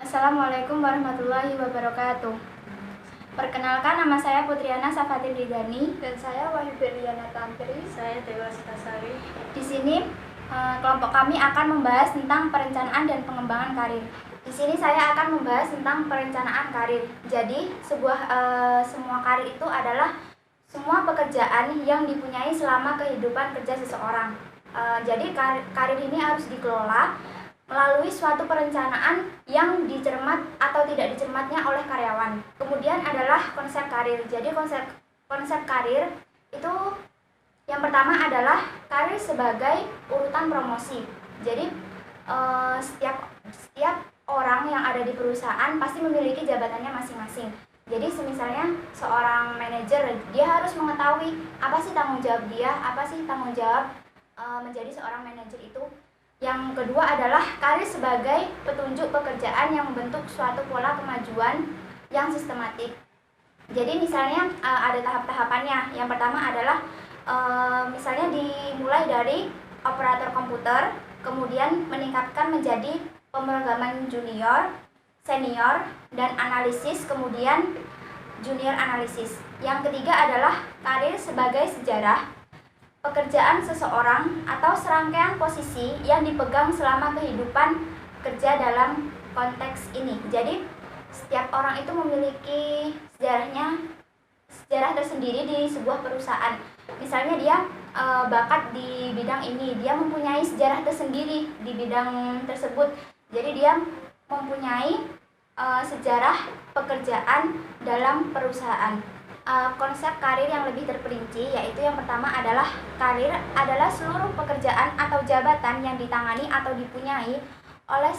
Assalamualaikum warahmatullahi wabarakatuh. Perkenalkan, nama saya Putriana Safatin Ridani. Dan saya Wahyu Berliana Tantri. Saya Dewa Sitasari. Di sini kelompok kami akan membahas tentang perencanaan dan pengembangan karir. Di sini saya akan membahas tentang perencanaan karir. Jadi semua karir itu adalah semua pekerjaan yang dipunyai selama kehidupan kerja seseorang. Jadi karir ini harus dikelola melalui suatu perencanaan yang dicermat atau tidak dicermatnya oleh karyawan. Kemudian adalah konsep karir. Jadi konsep karir itu yang pertama adalah karir sebagai urutan promosi. Jadi setiap orang yang ada di perusahaan pasti memiliki jabatannya masing-masing. Jadi misalnya seorang manajer, dia harus mengetahui apa sih tanggung jawab dia, apa sih tanggung jawab menjadi seorang manajer itu. Yang kedua adalah karir sebagai petunjuk pekerjaan yang membentuk suatu pola kemajuan yang sistematik. Jadi misalnya ada tahap-tahapannya. Yang pertama adalah misalnya dimulai dari operator komputer, kemudian meningkatkan menjadi pemrograman junior, senior, dan analisis, kemudian junior analisis. Yang ketiga adalah karir sebagai sejarah pekerjaan seseorang atau serangkaian posisi yang dipegang selama kehidupan kerja dalam konteks ini. Jadi setiap orang itu memiliki sejarah tersendiri di sebuah perusahaan. Misalnya dia bakat di bidang ini, dia mempunyai sejarah tersendiri di bidang tersebut. Jadi dia mempunyai sejarah pekerjaan dalam perusahaan. Konsep karir yang lebih terperinci, yaitu yang pertama adalah karir adalah seluruh pekerjaan atau jabatan yang ditangani atau dipunyai oleh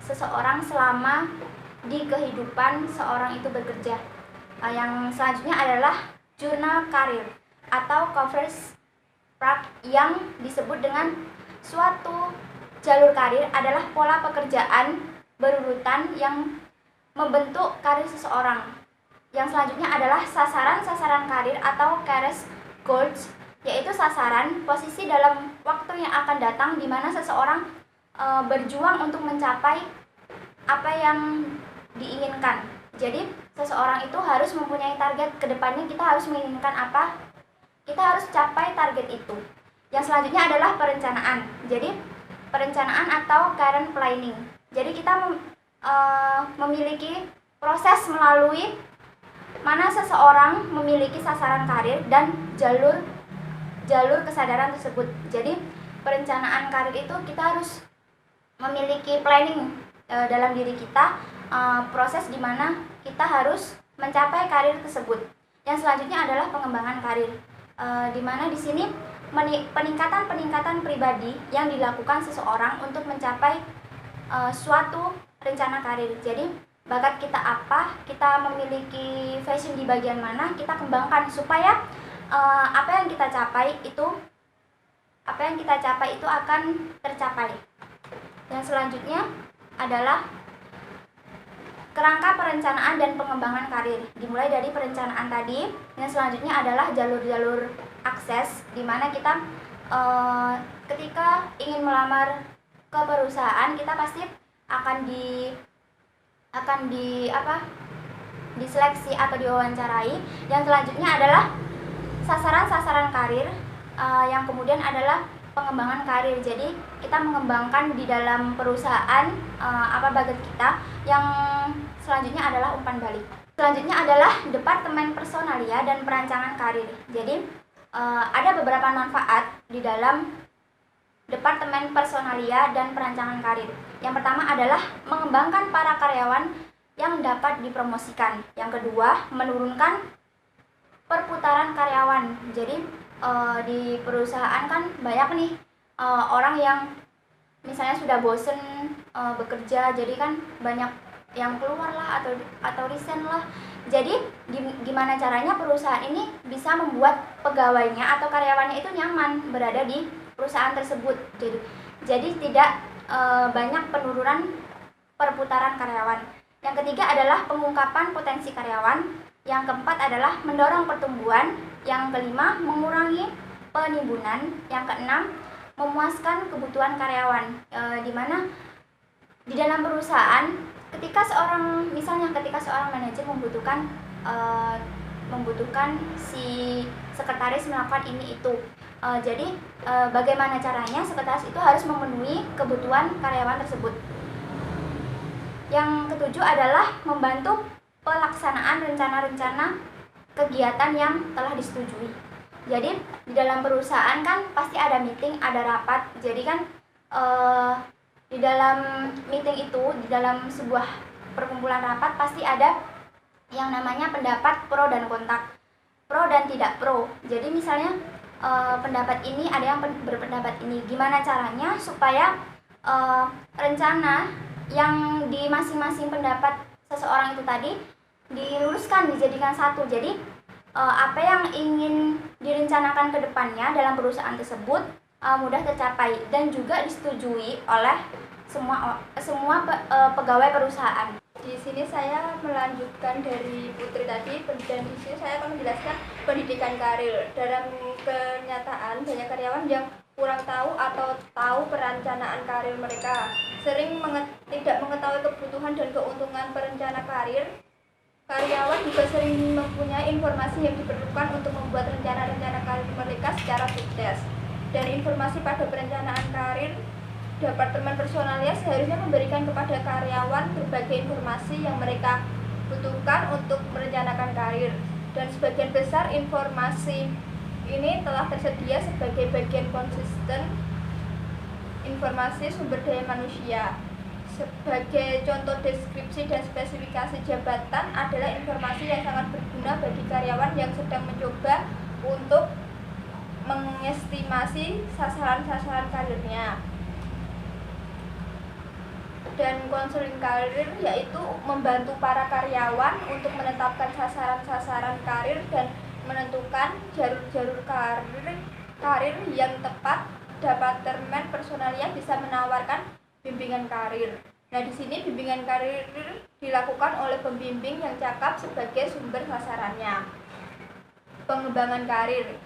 seseorang selama di kehidupan seorang itu bekerja. Yang selanjutnya adalah jurnal karir atau coverage track, yang disebut dengan suatu jalur karir adalah pola pekerjaan berurutan yang membentuk karir seseorang. Yang selanjutnya adalah sasaran karir atau career goals, yaitu sasaran posisi dalam waktu yang akan datang di mana seseorang berjuang untuk mencapai apa yang diinginkan. Jadi seseorang itu harus mempunyai target ke depannya, kita harus menginginkan apa, kita harus capai target itu. Yang selanjutnya adalah perencanaan. Jadi perencanaan atau current planning. Jadi kita memiliki proses melalui mana seseorang memiliki sasaran karir dan jalur kesadaran tersebut. Jadi perencanaan karir itu kita harus memiliki planning dalam diri kita, proses di mana kita harus mencapai karir tersebut. Yang selanjutnya adalah pengembangan karir, di mana di sini peningkatan pribadi yang dilakukan seseorang untuk mencapai suatu rencana karir. Jadi bakat kita apa, kita memiliki passion di bagian mana, kita kembangkan supaya apa yang kita capai itu akan tercapai. Yang selanjutnya adalah kerangka perencanaan dan pengembangan karir. Dimulai dari perencanaan tadi. Yang selanjutnya adalah jalur-jalur akses, di mana kita ketika ingin melamar ke perusahaan, kita pasti akan diseleksi atau diwawancarai. Yang selanjutnya adalah sasaran karir, yang kemudian adalah pengembangan karir. Jadi kita mengembangkan di dalam perusahaan apa bakat kita. Yang selanjutnya adalah umpan balik. Selanjutnya adalah departemen personalia dan perancangan karir. Jadi ada beberapa manfaat di dalam departemen personalia dan perancangan karir. Yang pertama adalah mengembangkan para karyawan yang dapat dipromosikan. Yang kedua, menurunkan perputaran karyawan. Jadi di perusahaan kan banyak nih orang yang misalnya sudah bosen bekerja, jadi kan banyak yang keluar lah atau resign lah. Jadi gimana caranya perusahaan ini bisa membuat pegawainya atau karyawannya itu nyaman berada di perusahaan tersebut. Jadi tidak banyak penurunan perputaran karyawan. Yang ketiga adalah pengungkapan potensi karyawan. Yang keempat adalah mendorong pertumbuhan. Yang kelima, mengurangi penimbunan. Yang keenam, memuaskan kebutuhan karyawan. Di mana di dalam perusahaan ketika seorang manajer membutuhkan si sekretaris melakukan ini itu. Jadi bagaimana caranya sekretaris itu harus memenuhi kebutuhan karyawan tersebut. Yang ketujuh adalah membantu pelaksanaan rencana-rencana kegiatan yang telah disetujui. Jadi di dalam perusahaan kan pasti ada meeting, ada rapat. Jadi kan di dalam meeting itu, di dalam sebuah perkumpulan rapat pasti ada yang namanya pendapat pro dan kontra, pro dan tidak pro. Jadi misalnya pendapat ini, ada yang berpendapat ini. Gimana caranya supaya rencana yang di masing-masing pendapat seseorang itu tadi diluruskan, dijadikan satu. Jadi apa yang ingin direncanakan ke depannya dalam perusahaan tersebut mudah tercapai dan juga disetujui oleh semua pegawai perusahaan. Di sini saya melanjutkan dari Putri tadi, dan di sini saya akan menjelaskan pendidikan karir. Dalam kenyataan, banyak karyawan yang kurang tahu atau tahu perencanaan karir mereka, sering tidak mengetahui kebutuhan dan keuntungan perencana karir. Karyawan juga sering mempunyai informasi yang diperlukan untuk membuat rencana-rencana karir mereka secara sukses. Dan informasi pada perencanaan karir, Departemen Personalia seharusnya memberikan kepada karyawan berbagai informasi yang mereka butuhkan untuk merencanakan karir. Dan sebagian besar informasi ini telah tersedia sebagai bagian konsisten informasi sumber daya manusia. Sebagai contoh, deskripsi dan spesifikasi jabatan adalah informasi yang sangat berguna bagi karyawan yang sedang mencoba untuk mengestimasi sasaran-sasaran karirnya. Dan konseling karir yaitu membantu para karyawan untuk menetapkan sasaran-sasaran karir dan menentukan jalur-jalur karir yang tepat. Departemen Personalia bisa menawarkan bimbingan karir. Nah, di sini bimbingan karir dilakukan oleh pembimbing yang cakap sebagai sumber sasarannya. Pengembangan karir,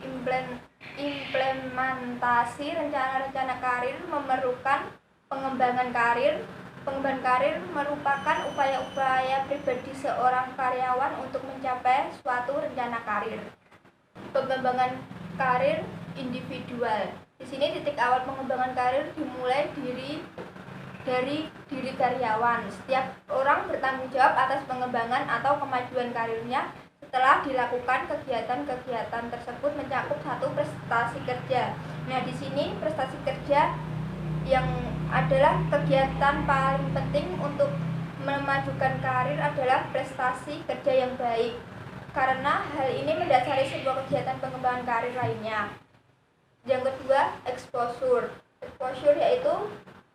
implementasi rencana-rencana karir memerlukan pengembangan karir. Pengembangan karir merupakan upaya-upaya pribadi seorang karyawan untuk mencapai suatu rencana karir. Pengembangan karir individual. Di sini titik awal pengembangan karir dimulai dari diri karyawan. Setiap orang bertanggung jawab atas pengembangan atau kemajuan karirnya setelah dilakukan kegiatan-kegiatan tersebut mencakup satu prestasi kerja. Nah, di sini prestasi kerja yang adalah kegiatan paling penting untuk memajukan karir adalah prestasi kerja yang baik, karena hal ini mendasari sebuah kegiatan pengembangan karir lainnya. Yang kedua, exposure. Exposure yaitu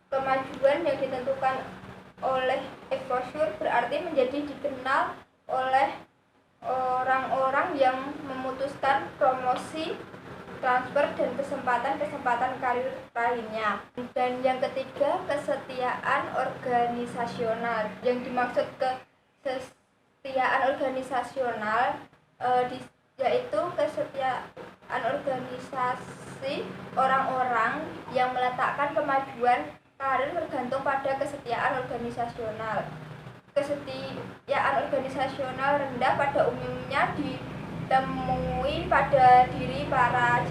kemajuan yang ditentukan oleh exposure, berarti menjadi dikenal oleh orang-orang yang memutuskan promosi, transfer, dan kesempatan-kesempatan karir lainnya. Dan yang ketiga, kesetiaan organisasional. Yang dimaksud kesetiaan organisasional yaitu kesetiaan organisasi orang-orang yang meletakkan kemajuan karir bergantung pada kesetiaan organisasional. Kesetiaan organisasional rendah pada umumnya ditemui pada diri para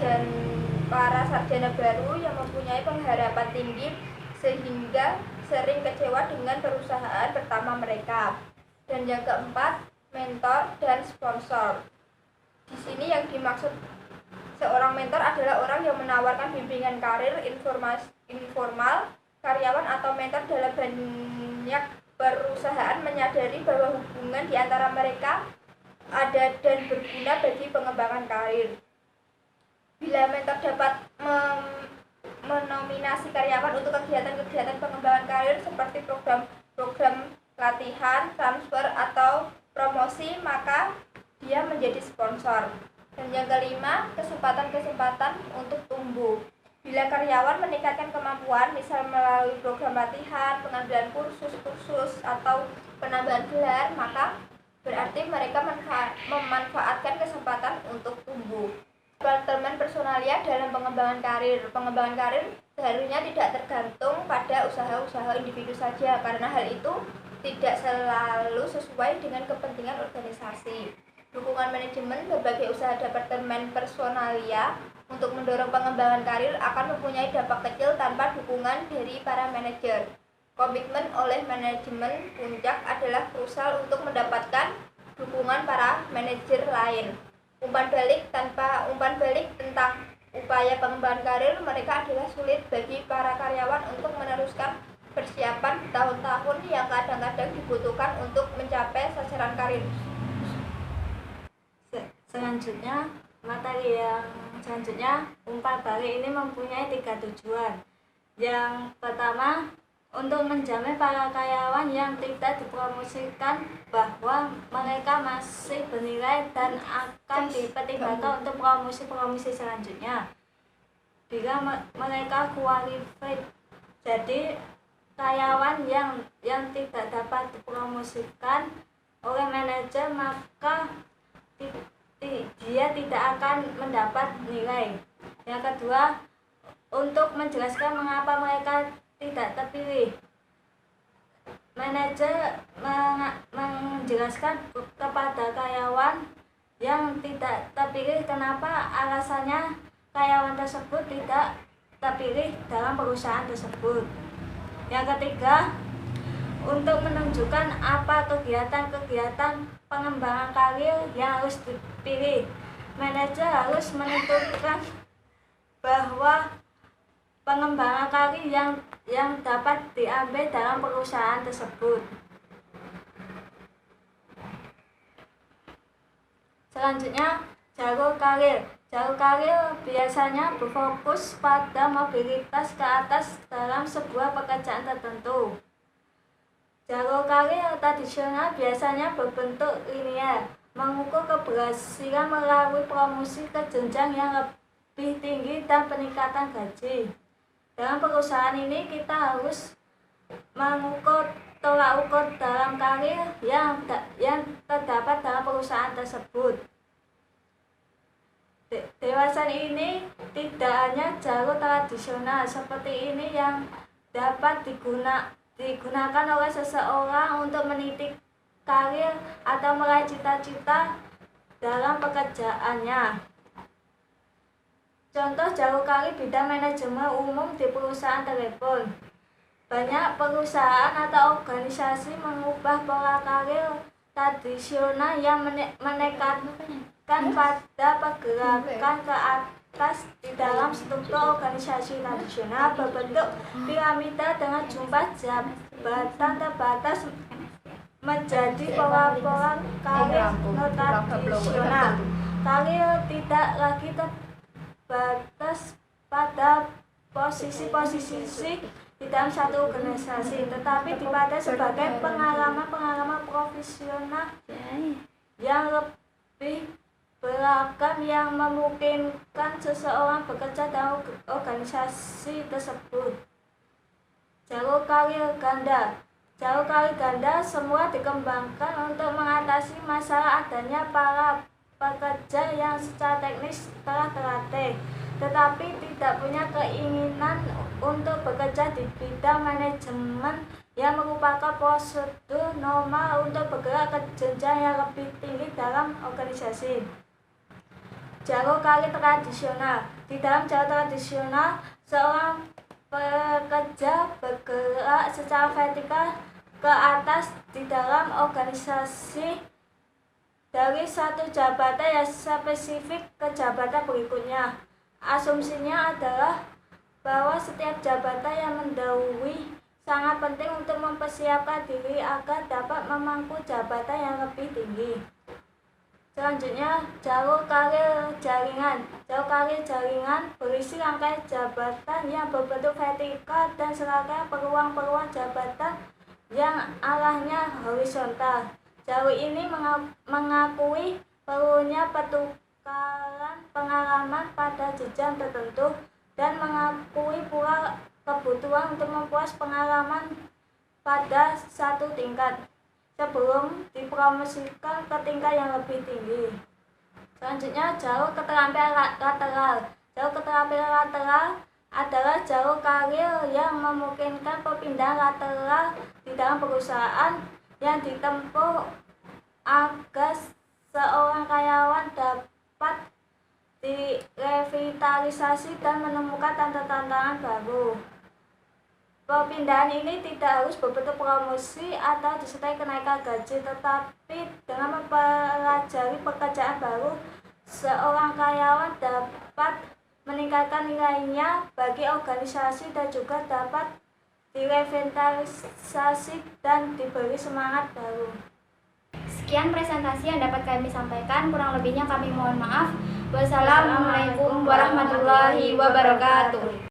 sarjana baru yang mempunyai pengharapan tinggi sehingga sering kecewa dengan perusahaan pertama mereka. Dan yang keempat, mentor dan sponsor. Di sini yang dimaksud seorang mentor adalah orang yang menawarkan bimbingan karir informal. Karyawan atau mentor dalam banyak perusahaan menyadari bahwa hubungan di antara mereka ada dan berguna bagi pengembangan karir. Bila mentor dapat menominasi karyawan untuk kegiatan-kegiatan pengembangan karir seperti program latihan, transfer, atau promosi, maka dia menjadi sponsor. Dan yang kelima, kesempatan-kesempatan untuk tumbuh. Bila karyawan meningkatkan kemampuan, misal melalui program latihan, pengambilan kursus, atau penambahan gelar, maka berarti mereka memanfaatkan kesempatan untuk tumbuh. Departemen Personalia dalam pengembangan karir. Pengembangan karir seharusnya tidak tergantung pada usaha-usaha individu saja, karena hal itu tidak selalu sesuai dengan kepentingan organisasi. Dukungan manajemen berbagai usaha departemen personalia untuk mendorong pengembangan karir akan mempunyai dampak kecil tanpa dukungan dari para manajer. Komitmen oleh manajemen puncak adalah krusial untuk mendapatkan dukungan para manajer lain. Tanpa umpan balik tentang upaya pengembangan karir, mereka adalah sulit bagi para karyawan untuk meneruskan persiapan tahun-tahun yang kadang-kadang dibutuhkan untuk mencapai sasaran karir. Selanjutnya, materi yang selanjutnya, umpan balik ini mempunyai 3 tujuan. Yang pertama, untuk menjamin para karyawan yang tidak dipromosikan bahwa mereka masih bernilai dan akan dipertimbangkan untuk promosi-promosi selanjutnya bila mereka qualified. Jadi karyawan yang tidak dapat dipromosikan oleh manajer, maka dia tidak akan mendapat nilai. Yang kedua, untuk menjelaskan mengapa mereka tidak terpilih, manajer menjelaskan kepada karyawan yang tidak terpilih kenapa alasannya karyawan tersebut tidak terpilih dalam perusahaan tersebut. Yang ketiga, untuk menunjukkan apa kegiatan-kegiatan pengembangan karir yang harus dipilih, manajer harus menentukan bahwa pengembangan karir yang dapat diambil dalam perusahaan tersebut. Selanjutnya, jalur karir. Jalur karir biasanya berfokus pada mobilitas ke atas dalam sebuah pekerjaan tertentu. Jalur karir tradisional biasanya berbentuk linear, mengukur keberhasilan melalui promosi ke jenjang yang lebih tinggi dan peningkatan gaji. Dalam perusahaan ini kita harus mengukur tolak ukur dalam karir yang terdapat dalam perusahaan tersebut. Dewasa ini tidak hanya jalur tradisional seperti ini yang dapat digunakan oleh seseorang untuk meniti karir atau meraih cita-cita dalam pekerjaannya. Contoh jalur karir bidang manajemen umum di perusahaan telepon. Banyak perusahaan atau organisasi mengubah pola karir tradisional yang menekankan pada pergerakan ke atas di dalam struktur organisasi tradisional berbentuk piramida dengan jumlah jabatan terbatas menjadi pola-pola karir tradisional. Karir tidak lagi terbatas pada posisi-posisi di dalam satu organisasi, tetapi dipakai sebagai pengalaman profesional yang lebih beragam yang memungkinkan seseorang bekerja dalam organisasi tersebut. Jalur karir ganda. Jalur karir ganda semua dikembangkan untuk mengatasi masalah adanya para pekerja yang secara teknis telah terlatih, tetapi tidak punya keinginan untuk bekerja di bidang manajemen yang merupakan prosedur normal untuk bergerak ke jenjang yang lebih tinggi dalam organisasi. Jalur karir tradisional. Di dalam jalur tradisional, seorang pekerja bergerak secara vertikal ke atas di dalam organisasi dari satu jabatan yang spesifik ke jabatan berikutnya. Asumsinya adalah bahwa setiap jabatan yang mendahului sangat penting untuk mempersiapkan diri agar dapat memangku jabatan yang lebih tinggi. Selanjutnya, jalur karir jaringan. Jalur karir jaringan berisi rangkaian jabatan yang berbentuk vertikal dan serangkaian peluang-peluang jabatan yang arahnya horizontal. Jalur ini mengakui perlunya pertukaran pengalaman pada jenjang tertentu dan mengakui pula kebutuhan untuk memperluas pengalaman pada satu tingkat sebelum dipromosikan ke tingkat yang lebih tinggi. Selanjutnya, jalur keterampilan lateral. Jalur keterampilan lateral adalah jalur karir yang memungkinkan perpindahan lateral di dalam perusahaan yang ditempuh agar seorang karyawan dapat direvitalisasi dan menemukan tantangan baru. Perpindahan ini tidak harus berbentuk promosi atau disertai kenaikan gaji, tetapi dengan mempelajari pekerjaan baru, seorang karyawan dapat meningkatkan nilainya bagi organisasi dan juga dapat direvitalisasi dan diberi semangat baru. Sekian presentasi yang dapat kami sampaikan, kurang lebihnya kami mohon maaf. Wassalamualaikum warahmatullahi wabarakatuh.